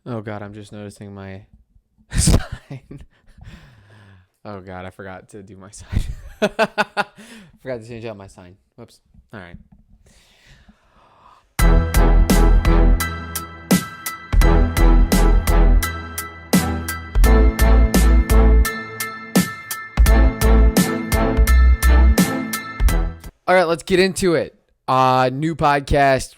Oh God, I'm just noticing my sign. Oh God, I forgot to do my sign. Forgot to change out my sign. Whoops. All right. All right, let's get into it. New podcast.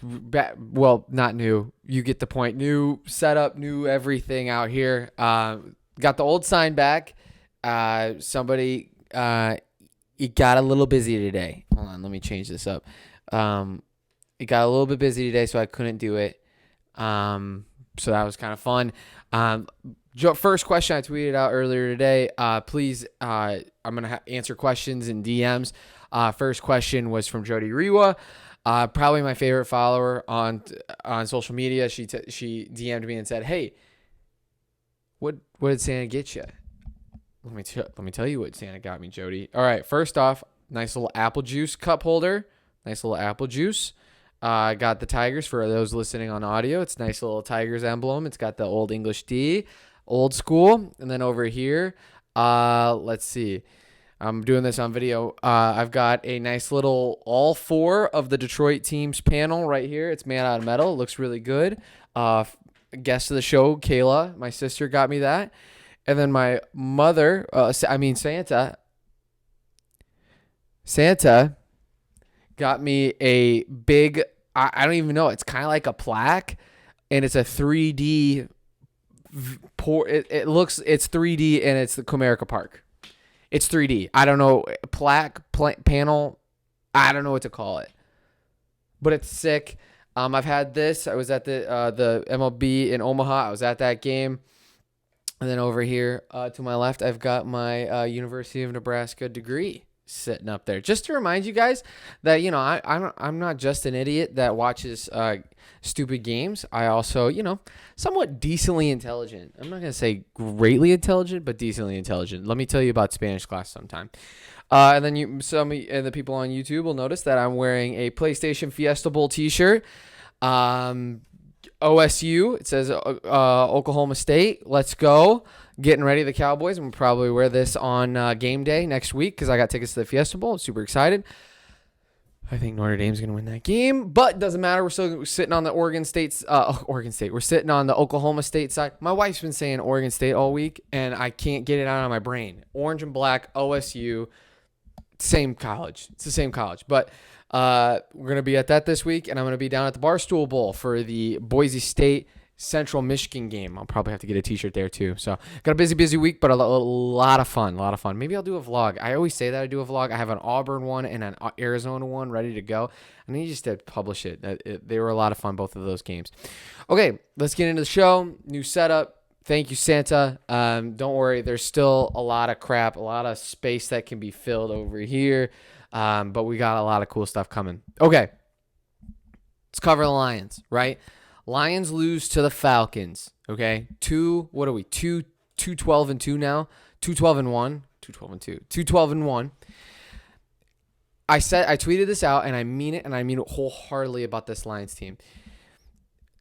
Well, not new. You get the point. New setup, new everything out here. Got the old sign back. Somebody, it got a little busy today. Hold on, let me change this up. It got a little bit busy today, so I couldn't do it. So that was kind of fun. First question I tweeted out earlier today. Please, I'm gonna answer questions in DMs. First question was from Jody Rewa, probably my favorite follower on social media. She DM'd me and said, "Hey, what did Santa get you?" Let me tell you what Santa got me, Jody. All right, first off, nice little apple juice cup holder. Nice little apple juice. I got the Tigers for those listening on audio. It's a nice little Tigers emblem. It's got the old English D, old school. And then over here, let's see. I'm doing this on video. I've got a nice little all four of the Detroit teams panel right here. It's made out of metal. It looks really good. Guest of the show, Kayla, my sister, got me that. And then my mother, Santa got me a big, I don't even know. It's kind of like a plaque, and it's a 3D it's 3D, and it's the Comerica Park. It's 3D. I don't know, panel. I don't know what to call it, but it's sick. I've had this. I was at the MLB in Omaha. I was at that game. And then over here to my left, I've got my University of Nebraska degree sitting up there. Just to remind you guys that, I'm not just an idiot that watches stupid games. I also, somewhat decently intelligent. I'm not going to say greatly intelligent, but decently intelligent. Let me tell you about Spanish class sometime. And then some of the people on YouTube will notice that I'm wearing a PlayStation Fiesta Bowl t-shirt. OSU, it says Oklahoma State. Let's go. Getting ready, the Cowboys. I'm going to probably wear this on game day next week because I got tickets to the Fiesta Bowl. I'm super excited. I think Notre Dame's going to win that game, but doesn't matter. We're still sitting on the Oregon State. We're sitting on the Oklahoma State side. My wife's been saying Oregon State all week, and I can't get it out of my brain. Orange and black, OSU, same college. It's the same college, but we're going to be at that this week, and I'm going to be down at the Barstool Bowl for the Boise State Central Michigan game. I'll probably have to get a t-shirt there too. So got a busy week, but a lot of fun. Maybe I'll do a vlog. I always say that I do a vlog. I have an Auburn one and an Arizona one ready to go. I need just to publish it. They were a lot of fun, both of those games. Okay, let's get into the show. New setup. Thank you, Santa. Don't worry. There's still a lot of crap, a lot of space that can be filled over here. But we got a lot of cool stuff coming. Okay. Let's cover the Lions, right? Lions lose to the Falcons. Okay. 2-12-2 now. 2-12-1. 2-12-2. 2-12-1. I tweeted this out, and I mean it, and I mean it wholeheartedly about this Lions team.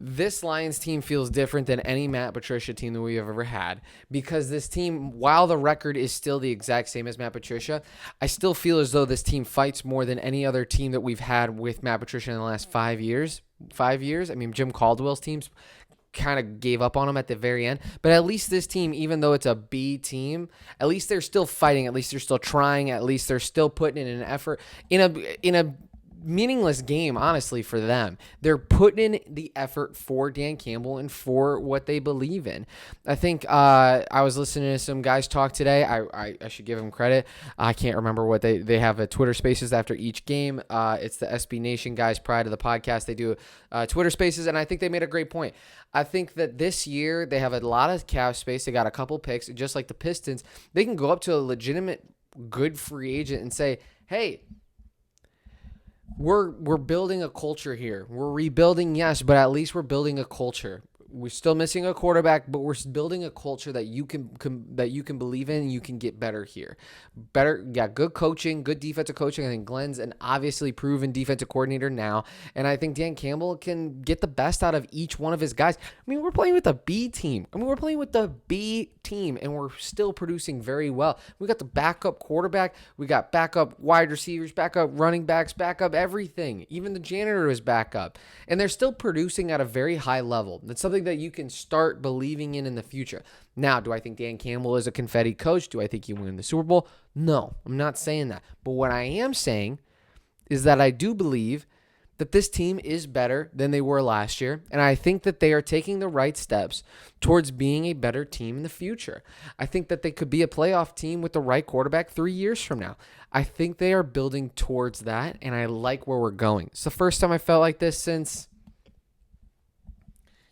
This Lions team feels different than any Matt Patricia team that we have ever had, because this team, while the record is still the exact same as Matt Patricia, I still feel as though this team fights more than any other team that we've had with Matt Patricia in the last 5 years. 5 years. I mean, Jim Caldwell's teams kind of gave up on him at the very end, but at least this team, even though it's a B team, at least they're still fighting. At least they're still trying. At least they're still putting in an effort in a meaningless game, honestly, for them. They're putting in the effort for Dan Campbell and for what they believe in. I think I was listening to some guys talk today. I should give them credit. I can't remember what they have a Twitter Spaces after each game. It's the SB Nation guys prior to the podcast. They do Twitter Spaces, and I think they made a great point. I think that this year they have a lot of cap space. They got a couple picks, just like the Pistons. They can go up to a legitimate good free agent and say, hey, we're building a culture here. We're rebuilding, yes, but at least we're building a culture. We're still missing a quarterback, but we're building a culture that you can believe in. And you can get better here. Good coaching, good defensive coaching. I think Glenn's an obviously proven defensive coordinator now, and I think Dan Campbell can get the best out of each one of his guys. I mean, we're playing with a B team. And we're still producing very well. We got the backup quarterback. We got backup wide receivers, backup running backs, backup everything. Even the janitor is backup, and they're still producing at a very high level. That's something that you can start believing in the future. Now, do I think Dan Campbell is a confetti coach? Do I think he will win the Super Bowl? No, I'm not saying that. But what I am saying is that I do believe that this team is better than they were last year, and I think that they are taking the right steps towards being a better team in the future. I think that they could be a playoff team with the right quarterback 3 years from now. I think they are building towards that, and I like where we're going. It's the first time I felt like this since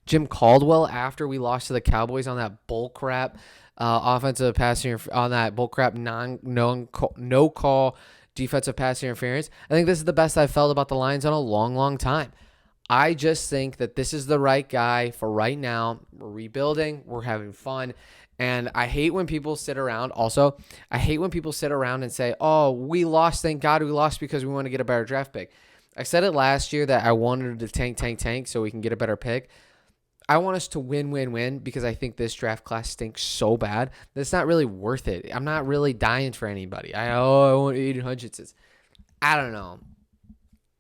Jim Caldwell after we lost to the Cowboys on that bullcrap offensive passing on that bullcrap no call defensive pass interference. I think this is the best I've felt about the Lions in a long, long time. I just think that this is the right guy for right now. We're rebuilding. We're having fun. And I hate when people sit around. Also, I hate when people sit around and say, oh, we lost. Thank God we lost because we want to get a better draft pick. I said it last year that I wanted to tank so we can get a better pick. I want us to win because I think this draft class stinks so bad that it's not really worth it. I'm not really dying for anybody. I want Aiden Hutchinson. I don't know.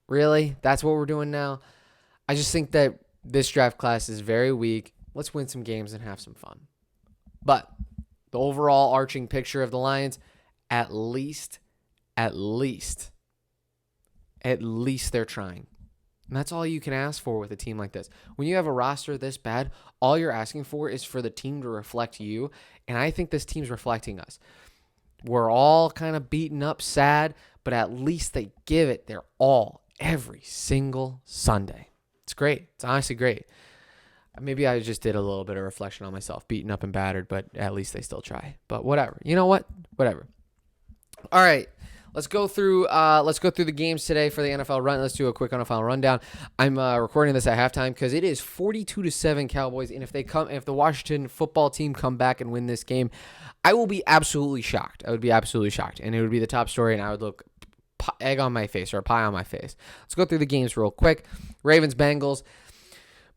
Really? That's what we're doing now? I just think that this draft class is very weak. Let's win some games and have some fun. But the overall arching picture of the Lions, at least they're trying. And that's all you can ask for with a team like this. When you have a roster this bad, all you're asking for is for the team to reflect you. And I think this team's reflecting us. We're all kind of beaten up, sad, but at least they give it their all every single Sunday. It's great. It's honestly great. Maybe I just did a little bit of reflection on myself, beaten up and battered, but at least they still try. But whatever. You know what? Whatever. All right. Let's go through the games today for the NFL run. Let's do a quick NFL rundown. I'm recording this at halftime because it is 42-7 Cowboys, and if the Washington football team come back and win this game, I will be absolutely shocked. I would be absolutely shocked, and it would be the top story, and I would look egg on my face or a pie on my face. Let's go through the games real quick. Ravens, Bengals.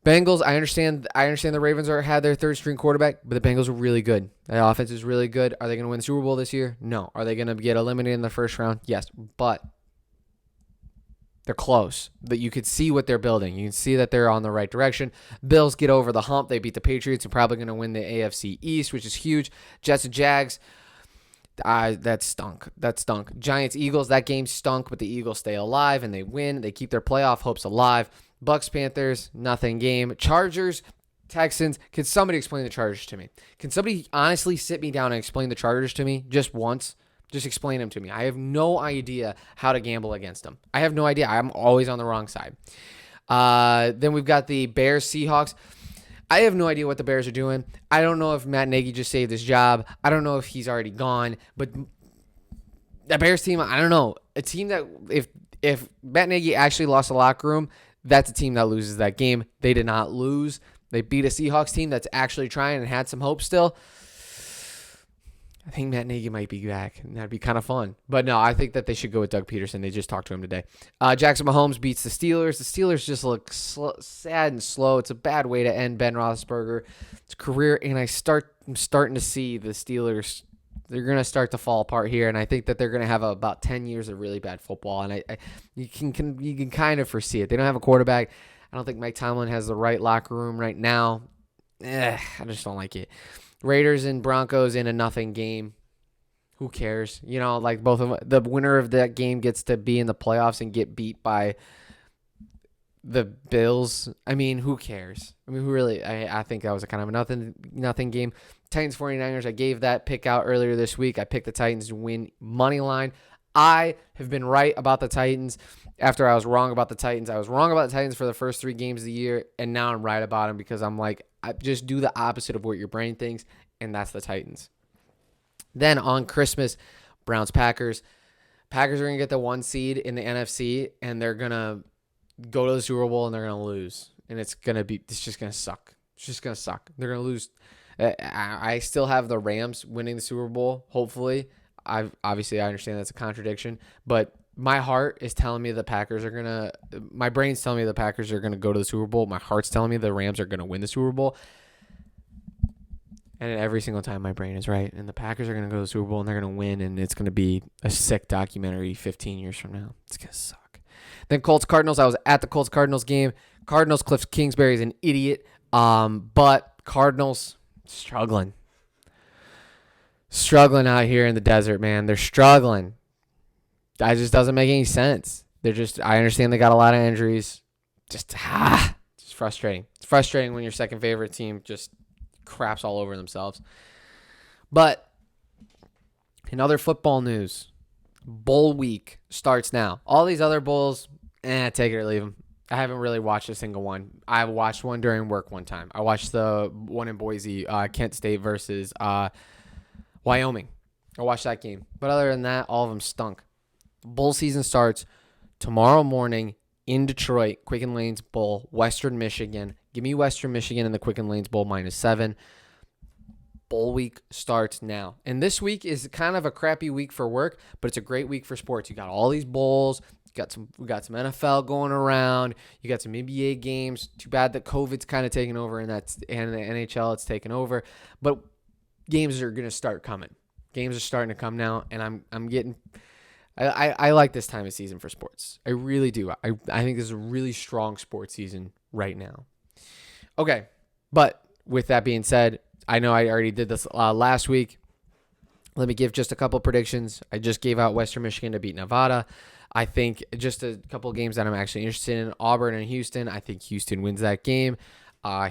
I understand the Ravens had their third string quarterback, but the Bengals were really good. The offense is really good. Are they going to win the Super Bowl this year? No. Are they going to get eliminated in the first round? Yes, but they're close. That you could see what they're building. You can see that they're on the right direction. Bills get over the hump. They beat the Patriots and probably going to win the AFC East, which is huge. Jets and Jags. That stunk. Giants, Eagles, that game stunk, but the Eagles stay alive and they win. They keep their playoff hopes alive. Bucks, Panthers, nothing game. Chargers, Texans. Can somebody explain the Chargers to me? Can somebody honestly sit me down and explain the Chargers to me just once? Just explain them to me. I have no idea how to gamble against them. I have no idea. I'm always on the wrong side. Then we've got the Bears, Seahawks. I have no idea what the Bears are doing. I don't know if Matt Nagy just saved his job. I don't know if he's already gone. But the Bears team, I don't know. A team that if Matt Nagy actually lost the locker room, that's a team that loses that game. They did not lose. They beat a Seahawks team that's actually trying and had some hope still. I think Matt Nagy might be back, and that'd be kind of fun. But no, I think that they should go with Doug Peterson. They just talked to him today. Jackson Mahomes beats the Steelers. The Steelers just look sad and slow. It's a bad way to end Ben Roethlisberger's career, and I'm starting to see the Steelers. They're going to start to fall apart here, and I think that they're going to have about 10 years of really bad football, and you can kind of foresee it. They don't have a quarterback. I don't think Mike Tomlin has the right locker room right now. I just don't like it. Raiders and Broncos in a nothing game. Who cares? You know, like both of them, the winner of that game gets to be in the playoffs and get beat by the Bills. I mean, who cares? I mean, who really? I think that was a kind of a nothing game. Titans 49ers. I gave that pick out earlier this week. I picked the Titans to win money line. I have been right about the Titans after I was wrong about the Titans. I was wrong about the Titans for the first 3 games of the year, and now I'm right about them because I'm like, I just do the opposite of what your brain thinks, and that's the Titans. Then on Christmas, Browns, Packers. Packers are going to get the 1 seed in the NFC, and they're going to go to the Super Bowl, and they're going to lose. And it's just going to suck. It's just going to suck. They're going to lose. I still have the Rams winning the Super Bowl, hopefully. I understand that's a contradiction, but my heart is telling me the Packers are going to – my brain's telling me the Packers are going to go to the Super Bowl. My heart's telling me the Rams are going to win the Super Bowl. And every single time my brain is right. And the Packers are going to go to the Super Bowl and they're going to win, and it's going to be a sick documentary 15 years from now. It's going to suck. Then Colts-Cardinals. I was at the Colts-Cardinals game. Cardinals, Cliff Kingsbury is an idiot. But Cardinals struggling. Struggling out here in the desert, man. They're struggling. That just doesn't make any sense. I understand they got a lot of injuries. Just frustrating. It's frustrating when your second favorite team just craps all over themselves. But in other football news, bowl week starts now. All these other bowls, take it or leave them. I haven't really watched a single one. I watched one during work one time. I watched the one in Boise, Kent State versus Wyoming. I watched that game. But other than that, all of them stunk. Bowl season starts tomorrow morning in Detroit, Quicken Lanes Bowl, Western Michigan. Give me Western Michigan in the Quicken Lanes Bowl -7. Bowl week starts now. And this week is kind of a crappy week for work, but it's a great week for sports. You got all these bowls. We got some NFL going around. You got some NBA games. Too bad that COVID's kind of taken over and the NHL it's taken over. But games are going to start coming. Games are starting to come now, and I'm getting I like this time of season for sports. I really do. I think this is a really strong sports season right now. Okay, but with that being said, I know I already did this last week. Let me give just a couple predictions. I just gave out Western Michigan to beat Nevada. I think just a couple of games that I'm actually interested in, Auburn and Houston. I think Houston wins that game.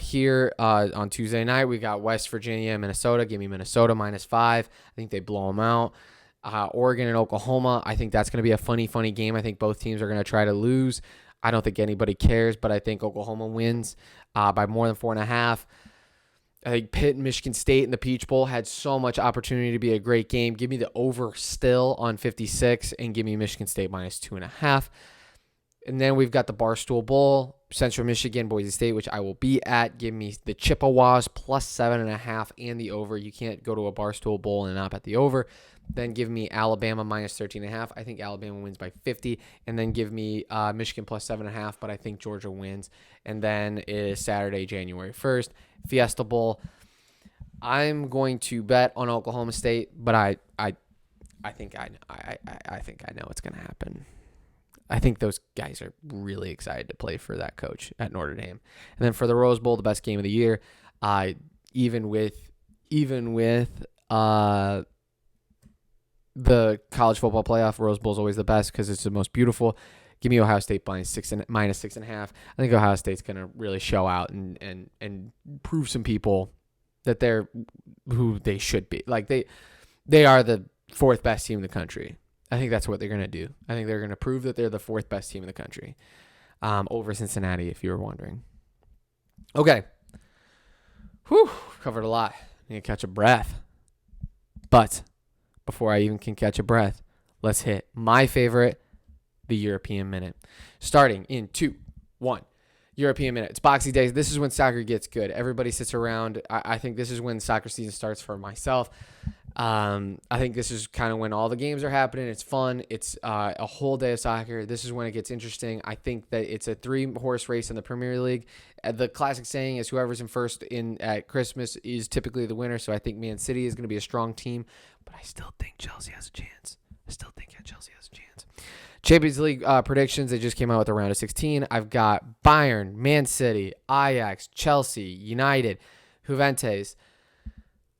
Here on Tuesday night, we got West Virginia and Minnesota. Give me Minnesota -5. I think they blow them out. Oregon and Oklahoma. I think that's going to be a funny game. I think both teams are going to try to lose. I don't think anybody cares, but I think Oklahoma wins by more than 4.5. I think Pitt and Michigan State in the Peach Bowl had so much opportunity to be a great game. Give me the over still on 56 and give me Michigan State -2.5. And then we've got the Barstool Bowl, Central Michigan, Boise State, which I will be at. Give me the Chippewas +7.5 and the over. You can't go to a Barstool Bowl and not bet the over. Then give me Alabama -13.5. I think Alabama wins by 50. And then give me Michigan +7.5, but I think Georgia wins. And then it is Saturday, January 1st, Fiesta Bowl. I'm going to bet on Oklahoma State, but I think I know what's going to happen. I think those guys are really excited to play for that coach at Notre Dame. And then for the Rose Bowl, the best game of the year, even with the college football playoff, Rose Bowl is always the best because it's the most beautiful. Give me Ohio State -6.5. I think Ohio State's going to really show out and prove some people that they're who they should be. Like they are the fourth best team in the country. I think that's what they're going to do. I think they're going to prove that they're the fourth best team in the country over Cincinnati, if you were wondering. Okay. Whew, covered a lot. I need to catch a breath. But before I even can catch a breath, let's hit my favorite, the European Minute. Starting in 2, 1. European Minute. It's Boxing Day. This is when soccer gets good. Everybody sits around. I think this is when soccer season starts for myself. I think this is kind of when all the games are happening. It's fun. It's a whole day of soccer. This is when it gets interesting. I think that it's a 3-horse race in the Premier League. The classic saying is whoever's in first at Christmas is typically the winner. So I think Man City is going to be a strong team, but I still think Chelsea has a chance. Champions League predictions. They just came out with a round of 16. I've got Bayern, Man City, Ajax, Chelsea, United, Juventus,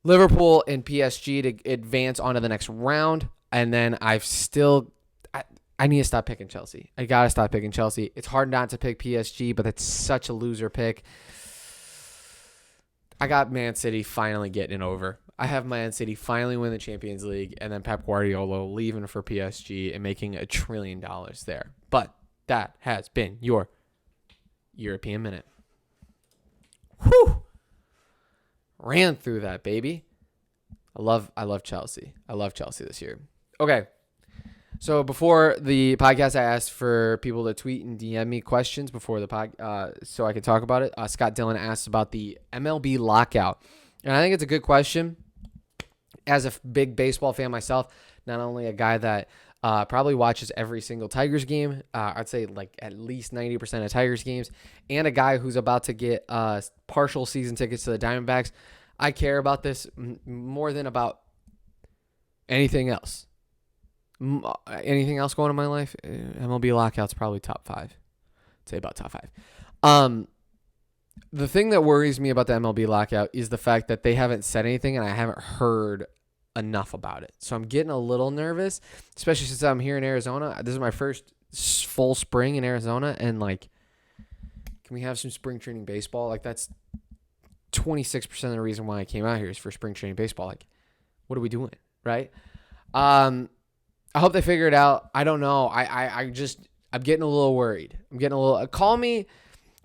Liverpool, and PSG to advance onto the next round. And then I need to stop picking Chelsea. I got to stop picking Chelsea. It's hard not to pick PSG, but it's such a loser pick. I got Man City finally getting it over. I have Man City finally win the Champions League, and then Pep Guardiola leaving for PSG and making $1 trillion there. But that has been your European Minute. Whew. Ran through that, baby. I love Chelsea. I love Chelsea this year. Okay. So before the podcast, I asked for people to tweet and DM me questions before the so I could talk about it. Scott Dillon asked about the MLB lockout, and I think it's a good question. As a big baseball fan myself, not only a guy that probably watches every single Tigers game, I'd say like at least 90% of Tigers games, and a guy who's about to get partial season tickets to the Diamondbacks, I care about this more than about anything else. Anything else going on in my life? MLB lockout's probably top 5. I'd say about top 5. The thing that worries me about the MLB lockout is the fact that they haven't said anything and I haven't heard enough about it. So I'm getting a little nervous, especially since I'm here in Arizona. This is my first full spring in Arizona, and like, can we have some spring training baseball? Like, that's 26% of the reason why I came out here is for spring training baseball. Like, what are we doing, right? I hope they figure it out. I don't know. I'm getting a little worried. Call me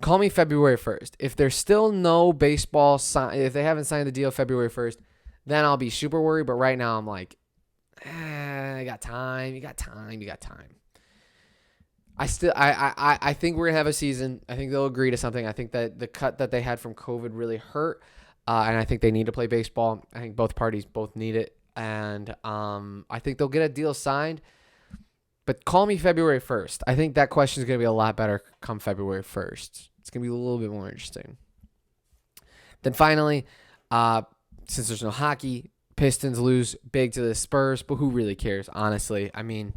February 1st. If there's still no baseball if they haven't signed the deal February 1st, then I'll be super worried. But right now I'm like, I got time. You got time. I think we're gonna have a season. I think they'll agree to something. I think that the cut that they had from COVID really hurt. And I think they need to play baseball. I think both parties need it. And I think they'll get a deal signed. But call me February 1st. I think that question is going to be a lot better come February 1st. It's going to be a little bit more interesting. Then finally, since there's no hockey, Pistons lose big to the Spurs. But who really cares, honestly? I mean,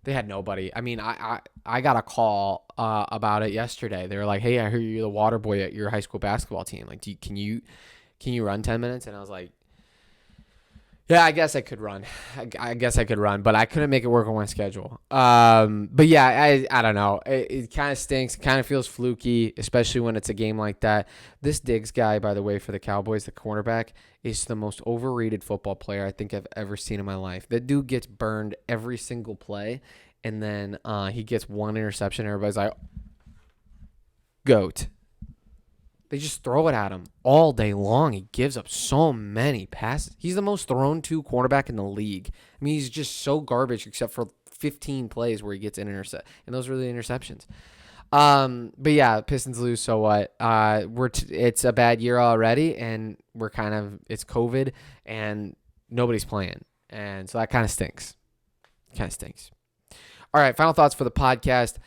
they had nobody. I mean, I got a call about it yesterday. They were like, hey, I heard you're the water boy at your high school basketball team. Like, can you run 10 minutes? And I was like, yeah, I guess I could run. But I couldn't make it work on my schedule. But yeah, I don't know. It kind of stinks. It kind of feels fluky, especially when it's a game like that. This Diggs guy, by the way, for the Cowboys, the cornerback, is the most overrated football player I think I've ever seen in my life. That dude gets burned every single play, and then he gets one interception. Everybody's like, GOAT. They just throw it at him all day long. He gives up so many passes. He's the most thrown to quarterback in the league. I mean, he's just so garbage except for 15 plays where he gets an intercept. And those were the interceptions. But yeah, Pistons lose, so what? It's a bad year already, and it's COVID, and nobody's playing. And so that kind of stinks. All right, final thoughts for the podcast.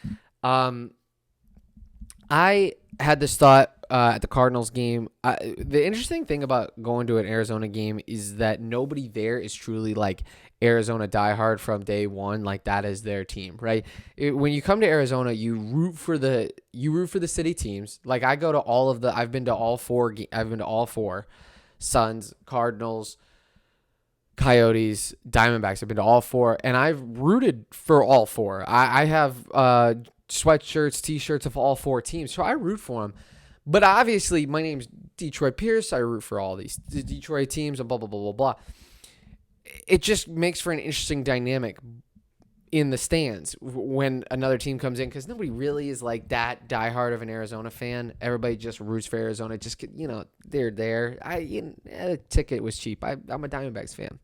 I had this thought at the Cardinals game. The interesting thing about going to an Arizona game is that nobody there is truly like Arizona diehard from day one. Like, that is their team, right? When you come to Arizona, you root for the city teams. Like, I've been to all four: Suns, Cardinals, Coyotes, Diamondbacks. I've been to all four, and I've rooted for all four. I have sweatshirts, T-shirts of all four teams, so I root for them. But obviously, my name's Detroit Pierce. I root for all these Detroit teams and blah, blah, blah, blah, blah. It just makes for an interesting dynamic in the stands when another team comes in, because nobody really is like that diehard of an Arizona fan. Everybody just roots for Arizona. Just, they're there. A ticket was cheap. I'm a Diamondbacks fan.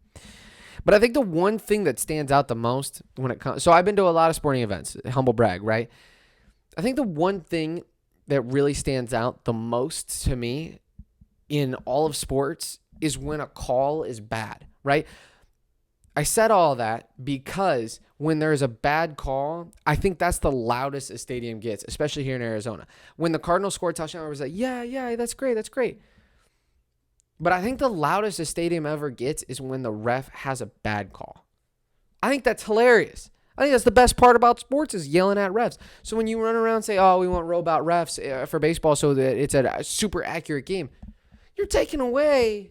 But I think the one thing that stands out the most when it comes... So I've been to a lot of sporting events. Humble brag, right? I think the one thing that really stands out the most to me in all of sports is when a call is bad, right? I said all that because when there's a bad call, I think that's the loudest a stadium gets, especially here in Arizona. When the Cardinals scored a touchdown, I was like, yeah, that's great. But I think the loudest a stadium ever gets is when the ref has a bad call. I think that's hilarious. I think that's the best part about sports is yelling at refs. So when you run around and say, we want robot refs for baseball so that it's a super accurate game, you're taking away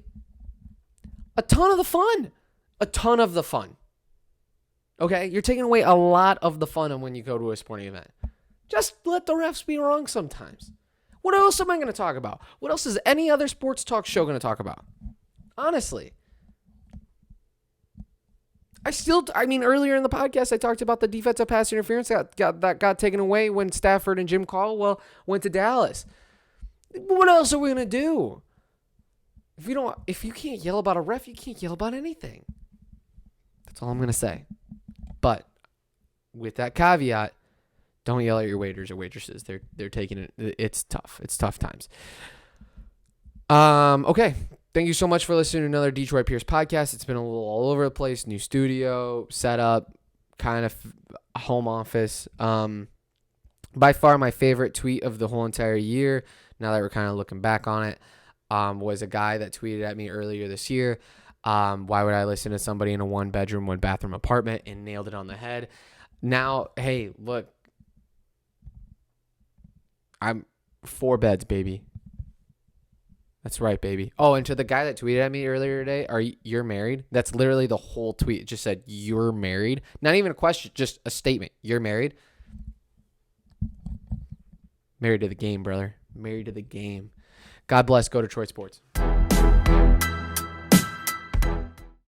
a ton of the fun. Okay? You're taking away a lot of the fun when you go to a sporting event. Just let the refs be wrong sometimes. What else am I going to talk about? What else is any other sports talk show going to talk about? Honestly. Earlier in the podcast, I talked about the defensive pass interference that got taken away when Stafford and Jim Caldwell went to Dallas. What else are we going to do? If you can't yell about a ref, you can't yell about anything. That's all I'm going to say. But with that caveat, don't yell at your waiters or waitresses. They're taking it. It's tough. It's tough times. Okay. Thank you so much for listening to another Detroit Pierce podcast. It's been a little all over the place. New studio, setup, kind of home office. By far my favorite tweet of the whole entire year, now that we're kind of looking back on it, was a guy that tweeted at me earlier this year. Why would I listen to somebody in a 1-bedroom, 1-bathroom apartment, and nailed it on the head. Now, hey, look, I'm 4 beds, baby. That's right, baby. Oh, and to the guy that tweeted at me earlier today, you're married? That's literally the whole tweet. It just said, you're married. Not even a question, just a statement. You're married? Married to the game, brother. Married to the game. God bless. Go Detroit Sports.